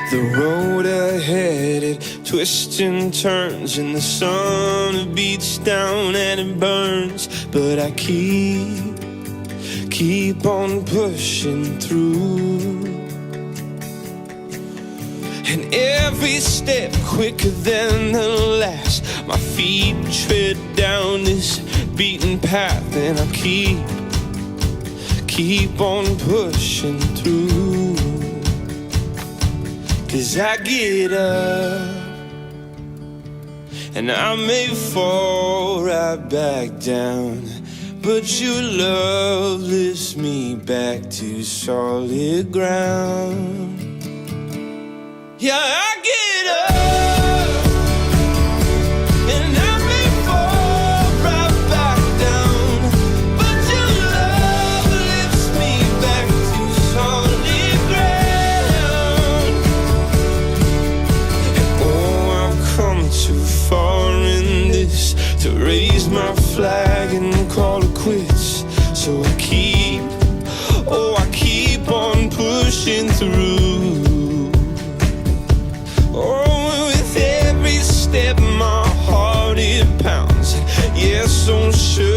The road ahead, it twists and turns, and the sun beats down and it burns. But I keep on pushing through. And every step quicker than the last, my feet tread down this beaten path, and I keep on pushing through. 'Cause I get up and I may fall right back down, but your love lifts me back to solid ground. Yeah, I get up and I may fall right back down, but your love lifts me back to solid ground. And oh, I've come too far in this to raise my flag and call it quits. So I keep on pushing through. Oh, with every step my heart it pounds. Yeah, so sure